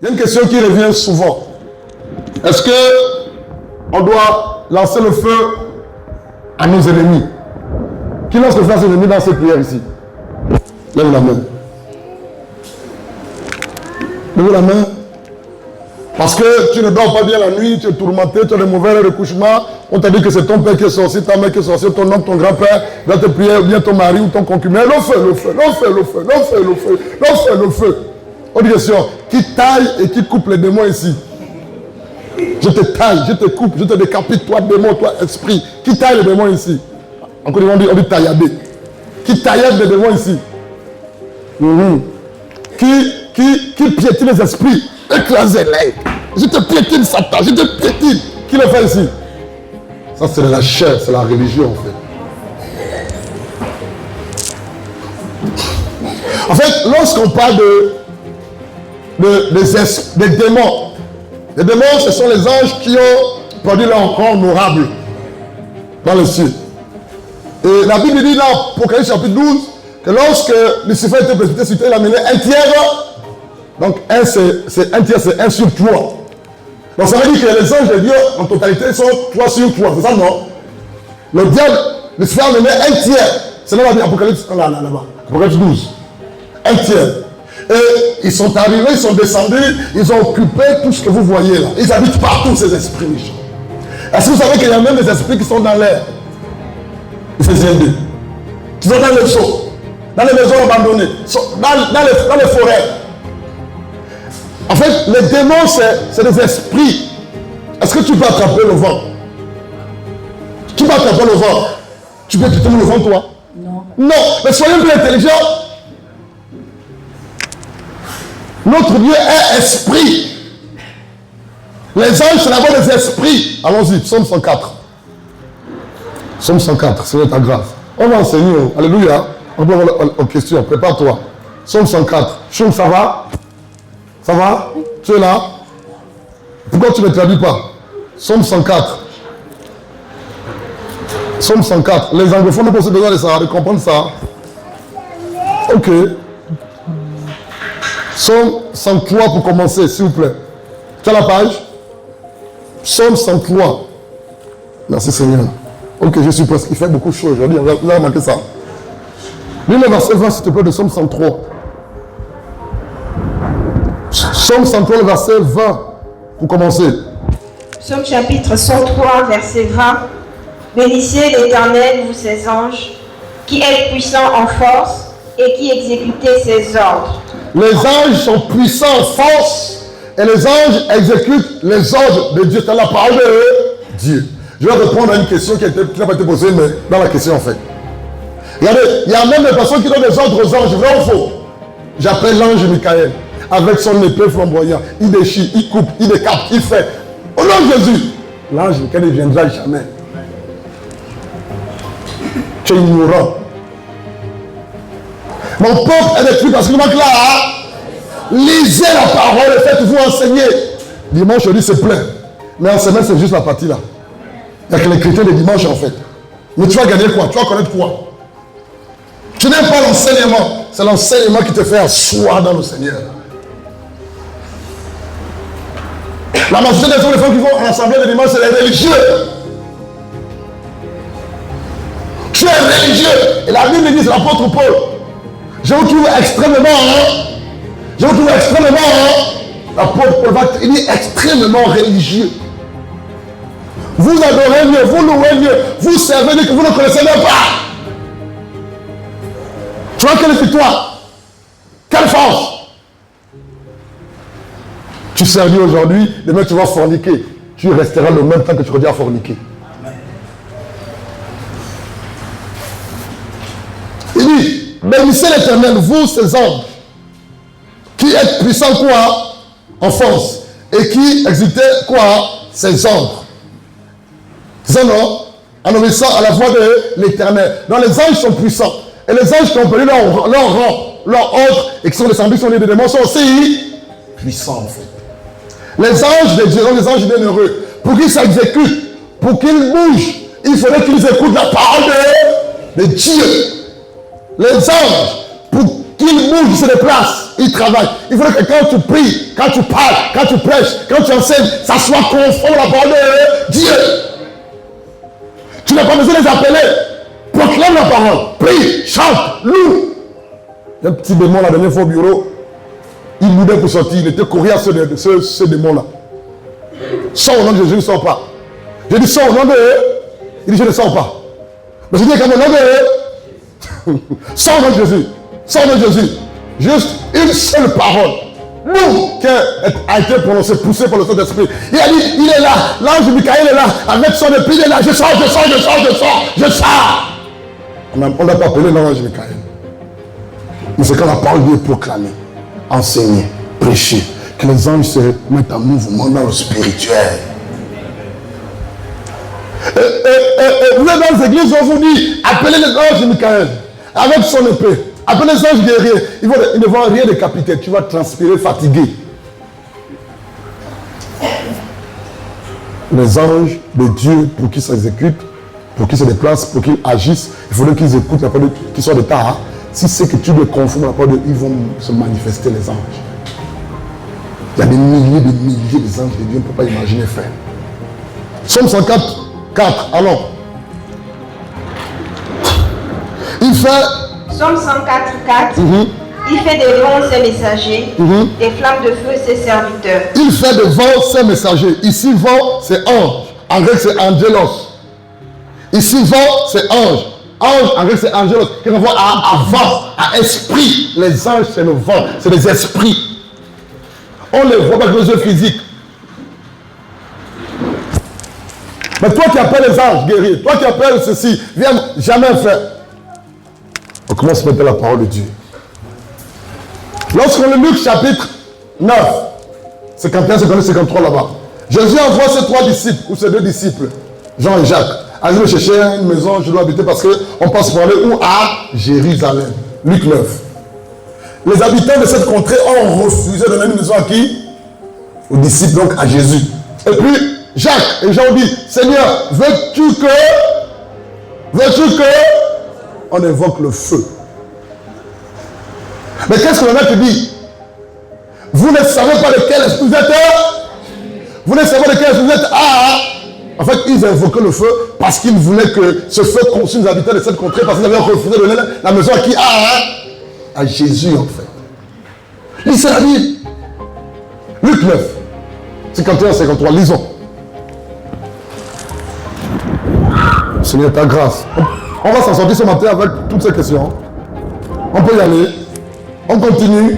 Il y a une question qui revient souvent. Est-ce que on doit lancer le feu à nos ennemis? Qui lance le feu à ses ennemis dans cette prière ici? Lève la main. Lève la main. Parce que tu ne dors pas bien la nuit, tu es tourmenté, tu as des mauvais recouchements. On t'a dit que c'est ton père qui est sorcier, ta mère qui est sorcier, ton oncle, ton grand-père va te prier, ou bien ton mari ou ton concubin. Le feu, le feu, le feu, le feu, le feu, le feu, le feu, le feu. Autre question, qui taille et qui coupe les démons ici? Je te taille, je te coupe, je te décapite, toi démon, toi esprit. Qui taille les démons ici? Encore on dit tailladé. Qui taillade les démons ici? Qui piétine les esprits? Écrasez-les. Je te piétine Satan, je te piétine. Qui le fait ici? Ça c'est la chair, c'est la religion en fait. En fait, lorsqu'on parle des démons, les démons ce sont les anges qui ont produit leur corps honorable dans le ciel. Et la Bible dit dans Apocalypse chapitre 12 que lorsque Lucifer était précipité sur terre, il a mené un tiers. Donc un c'est un tiers, c'est 1 sur 3. Donc ça veut dire que les anges de Dieu en totalité sont 3 sur 3, c'est ça non? Le diable, Lucifer a mené un tiers. C'est là l'Apocalypse, là-bas, Apocalypse 12. Un tiers. Et ils sont arrivés, ils sont descendus, ils ont occupé tout ce que vous voyez là. Ils habitent partout ces esprits méchants. Est-ce que vous savez qu'il y a même des esprits qui sont dans l'air? Ephésiens 2. Qui sont dans les champs, dans les maisons abandonnées, dans les forêts. En fait, les démons, c'est des esprits. Est-ce que tu peux attraper le vent? Tu peux attraper le vent? Tu peux quitter le vent, toi? Non. Non, mais soyons plus intelligents. Notre Dieu est esprit. Les anges, c'est d'abord des esprits. Allons-y, psaume 104. Psaume 104, c'est ta grâce. On va enseigner. Alléluia. On va voir aux questions. Prépare-toi. Psaume 104. Choum, ça va? Ça va? Tu es là? Pourquoi tu ne traduis pas? Psaume 104. Psaume 104. Les anglophones ont aussi besoin de ça, de comprendre ça. Ok. Psaume 103 pour commencer, s'il vous plaît. Tu as la page? Psaume 103. Merci Seigneur. Ok, je suis presque. Il fait beaucoup chaud aujourd'hui. On va remarquer ça. Lis le verset 20, s'il te plaît, de Psaume 103. Psaume 103, le verset 20, pour commencer. Psaume chapitre 103, verset 20. Bénissez l'Éternel, vous ses anges, qui êtes puissants en force et qui exécutez ses ordres. Les anges sont puissants en force et les anges exécutent les ordres de Dieu. C'est la parole de Dieu. Je vais répondre à une question qui n'a pas été posée, mais dans la question en fait. Regardez, il y a même des personnes qui donnent des ordres aux anges, vrai ou faux? J'appelle l'ange Michael. Avec son épée flamboyante, il déchire, il coupe, il décape, il fait. Au nom de Jésus, l'ange Michael ne viendra jamais. Tu es ignorant. Mon peuple est détruit parce qu'il manque là. Lisez la parole et faites-vous enseigner. Dimanche, je dis c'est plein. Mais en semaine, c'est juste la partie là. Il n'y a que les chrétiens de dimanche en fait. Mais tu vas gagner quoi? Tu vas connaître quoi? Tu n'aimes pas l'enseignement. C'est l'enseignement qui te fait asseoir dans le Seigneur. La majorité des femmes qui vont à l'assemblée de dimanche, c'est les religieux. Tu es religieux. Et la Bible dit, c'est l'apôtre Paul. Je vous trouve extrêmement, l'apôtre Paul, il est extrêmement religieux. Vous adorez mieux, vous louez mieux, vous servez mieux que vous ne connaissez même pas. Tu vois quelle victoire? Quelle force? Tu sers Dieu aujourd'hui, demain tu vas forniquer. Tu resteras le même temps que tu reviens à forniquer. Il dit, bénissez l'Éternel, vous ses anges, qui êtes puissants quoi? En force. Et qui exécutez quoi? Ses ordres. C'est ça non? En obéissant à la voix de l'Éternel. Donc les anges sont puissants. Et les anges qui ont perdu leur rang, leur ordre, et qui sont descendus sur les démons sont aussi puissants en fait. Les anges de Dieu, les anges bienheureux, pour qu'ils s'exécutent, pour qu'ils bougent, il faudrait qu'ils écoutent la parole de Dieu. Les anges, pour qu'ils bougent, ils se déplacent, il travaille. Il faudrait que quand tu pries, quand tu parles, quand tu prêches, quand tu enseignes, ça soit conforme à la parole de Dieu. Tu n'as pas besoin de les appeler. Proclame la parole. Prie, chante, loue. Il y a un petit démon la dernière fois au bureau. Il boudait pour sortir. Il était courrier à ce démon-là. Sors au nom de Jésus, ne sors pas. Je dis sors au nom de eux. Il dit je ne sors pas. Mais je dis comme au nom de eux. Sors au nom de Jésus. Sors au nom de Jésus. Juste une seule parole. Nous, qui a été prononcé, poussé par le Saint-Esprit. Il a dit, il est là. L'ange Michael est là. Avec son épée, il est là. Je sors. On n'a pas appelé l'ange Michael. Mais c'est quand la parole de Dieu est proclamée, enseignée, prêchée, que les anges se mettent en mouvement dans le spirituel. Vous êtes dans les églises, on vous dit, appelez les anges Michael avec son épée. Appelez les anges guerriers. Ils ne vont rien décapiter. Tu vas transpirer fatigué. Les anges de Dieu, pour qu'ils s'exécutent, pour qu'ils se déplacent, pour qu'ils agissent, il faudrait qu'ils écoutent la parole, qu'ils soient de ta. Si c'est que tu les confonds à la parole de Dieu, ils vont se manifester, les anges. Il y a des milliers d'anges de Dieu, on ne peut pas imaginer faire. Psaume 104, 4, alors. Il fait... Psaume 104, 4. Il fait des vents ses messagers, des flammes de feu ses serviteurs. Il fait des vents ses messagers. Ici, vent, c'est ange. En grec, c'est angelos. Ici, vent, c'est ange. Ange, en grec, c'est angelos. Qui renvoie à vent, à esprit. Les anges, c'est le vent, c'est les esprits. On les voit pas avec les yeux physiques. Mais toi qui appelles les anges guerriers, toi qui appelles ceci, viens jamais faire. On commence à mettre la parole de Dieu. Lorsqu'on lit Luc chapitre 9, 51, 52, 53 là-bas, Jésus envoie ses 3 disciples, ou ses 2 disciples, Jean et Jacques. Allez me chercher une maison, je dois habiter parce qu'on passe pour aller où? À Jérusalem. Luc 9. Les habitants de cette contrée ont refusé de donner une maison à qui? Aux disciples, donc à Jésus. Et puis, Jacques et Jean dit, Seigneur, veux-tu que on évoque le feu? Mais qu'est-ce que le maître dit? Vous ne savez pas de quel esprit vous êtes. Vous ne savez pas de quel esprit vous êtes. En fait, ils invoquaient le feu parce qu'ils voulaient que ce feu consume les habitants de cette contrée parce qu'ils avaient refusé de donner la maison à qui? À Jésus, en fait. Lisez la Bible. Luc 9, 51, 53. Lisons. Seigneur, ta grâce. On va s'en sortir ce matin avec toutes ces questions. On peut y aller. On continue.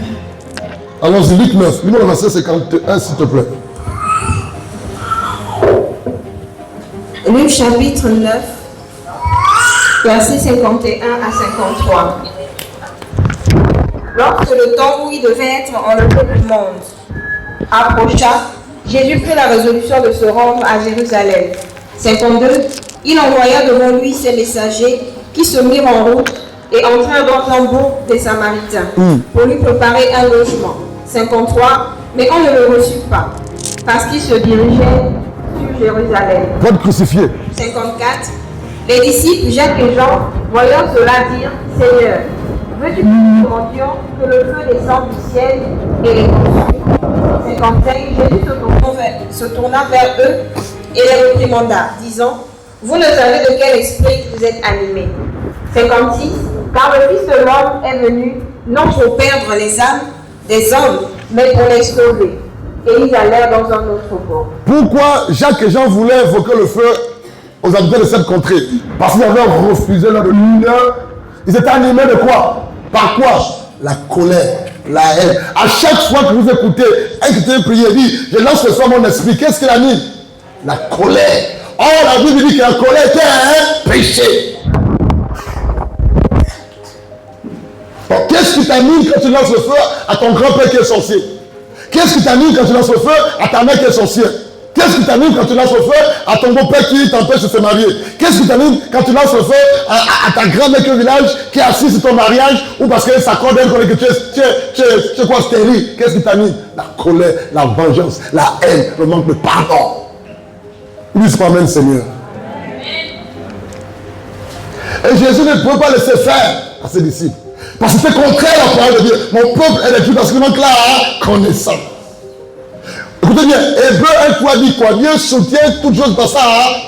Allons-y, Luc 9. Lis-moi le verset 51, s'il te plaît. Luc chapitre 9, versets 51 à 53. Lorsque le temps où il devait être enlevé du monde approcha, Jésus prit la résolution de se rendre à Jérusalem. 52. Il envoya devant lui ses messagers qui se mirent en route et entrèrent dans un bourg des Samaritains pour lui préparer un logement. 53. Mais on ne le reçut pas parce qu'il se dirigeait sur Jérusalem. Va te crucifier. 54. Les disciples Jacques et Jean, voyant cela, dirent, Seigneur, veux-tu que nous demandions que le feu descende du ciel et les consume? 55. Jésus se tourna vers eux et les réprimanda, disant, vous ne savez de quel esprit vous êtes animés. 56. Car le Fils de l'homme est venu non pour perdre les âmes des hommes, mais pour les sauver. Et ils allèrent dans un autre bourg. Pourquoi Jacques et Jean voulaient invoquer le feu aux habitants de cette contrée? Parce qu'ils avaient refusé leur lumière. Ils étaient animés de quoi? Par quoi? La colère, la haine. À chaque fois que vous écoutez un chrétien prier, il dit, je lance ce soir mon esprit. Qu'est-ce qu'il anime? La colère. Or, la Bible dit que la colère était un péché. Bon, qu'est-ce qui t'anime quand tu lances le feu à ton grand-père qui est sorcier? Qu'est-ce qui t'anime quand tu lances le feu à ta mère qui est sorcière? Qu'est-ce qui t'anime quand tu lances le feu à ton beau-père qui t'empêche de se marier? Qu'est-ce qui t'anime quand tu lances le feu à ta grand-mère qui est au village qui est assise sur ton mariage ou parce qu'elle s'accorde elle connaît que tu es quoi, stérile? Qu'est-ce qui t'anime? La colère, la vengeance, la haine, le manque de pardon. Dis pas Amen, Seigneur. Et Jésus ne pouvait pas laisser faire à ses disciples. Parce que c'est contraire à la parole de Dieu. Mon peuple est détruit parce que manque la connaissance. Écoutez bien, Hébreu 1 dit quoi? Dieu soutient toutes choses par sa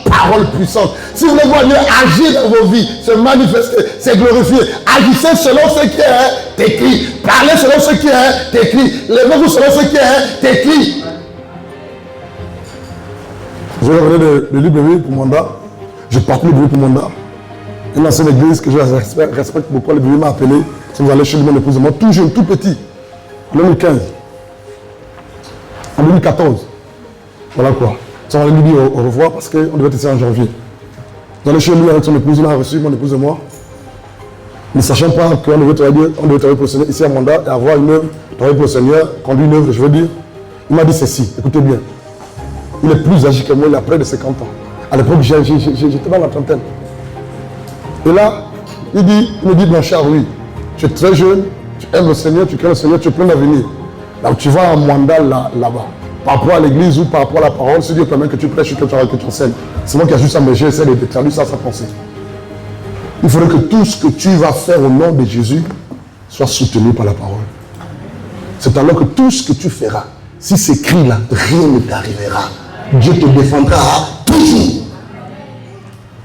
parole puissante. Si vous voulez voir Dieu agir dans vos vies, se manifester, se glorifier, agissez selon ce qui est écrit. Parlez selon ce qui est écrit. Levez-vous selon ce qui est écrit. Je vais revenir le livre de Bible pour mandat. Je partais le Bible pour mandat. Une ancienne église que je respecte beaucoup, le Bible m'a appelé. Si vous allez chez lui, mon épouse, moi, tout jeune, tout petit, en 2015. En 2014. Voilà quoi. Ça, on lui dit au revoir parce qu'on devait être ici en janvier. Nous allons chez lui avec son épouse, il a reçu mon épouse et moi. Ne sachant pas qu'on devait travailler pour le Seigneur ici à mandat et avoir une œuvre, travailler pour le Seigneur, conduire une œuvre, je veux dire. Il m'a dit ceci, écoutez bien. Il est plus âgé que moi, il a près de 50 ans. À l'époque, j'étais dans la trentaine. Et là, il me dit, mon cher, oui, tu es très jeune, tu aimes le Seigneur, tu crains le Seigneur, tu es plein d'avenir. Donc tu vas en mandat là-bas. Par rapport à l'église ou par rapport à la parole, si Dieu permet que tu prêches, que tu enseignes. C'est moi qui ai juste ça, mais j'essaie de traduire ça à sa pensée. Il faudrait que tout ce que tu vas faire au nom de Jésus soit soutenu par la parole. C'est alors que tout ce que tu feras, si c'est écrit là, rien ne t'arrivera. Dieu te défendra toujours.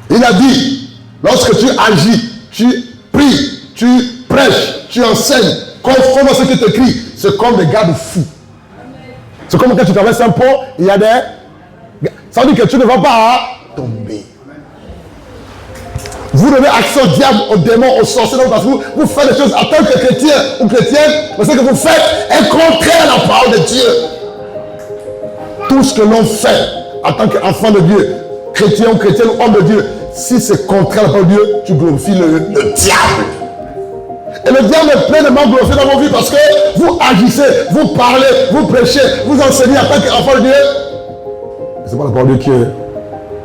Il a dit, lorsque tu agis, tu pries, tu prêches, tu enseignes, conforme à ce qui est écrit, c'est comme des garde-fous. C'est comme quand tu traverses un pont, il y a des... Ça veut dire que tu ne vas pas tomber. Vous donnez accès au diable, aux démons, aux sorciers, parce que vous faites des choses en tant que chrétien ou chrétienne, mais ce que vous faites est contraire à la parole de Dieu. Tout ce que l'on fait en tant qu'enfant de Dieu, chrétien ou chrétienne ou homme de Dieu, si c'est contraire à la parole de Dieu, tu glorifies le diable. Et le diable est pleinement glorifié dans vos vies parce que vous agissez, vous parlez, vous prêchez, vous enseignez en tant qu'enfant de Dieu. C'est pas la parole de Dieu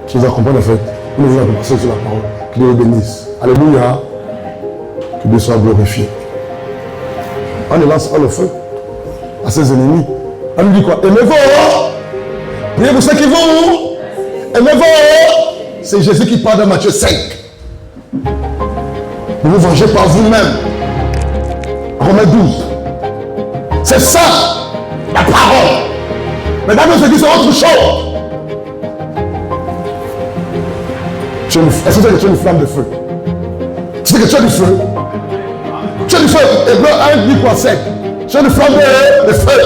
qui nous accompagne en fait. Nous nous accompagnons sur la parole. Que Dieu nous bénisse. Alléluia. Que Dieu soit glorifié. On ne lance pas le feu à ses ennemis. On lui dit quoi? Aimez-vous. Priez pour ceux qui vont. Aimez-vous. C'est Jésus qui parle dans Matthieu 5. Ne vous vengez par vous-même. Romains 12. C'est ça, la parole. Mais dans nos églises, c'est autre chose. Est-ce que tu as une flamme de feu? Tu sais que tu as du feu? Tu as du feu. Hébreu 1 dit quoi? 5. Tu as une flamme de feu.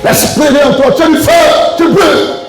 L'esprit est en toi. Tu as du feu. Tu peux.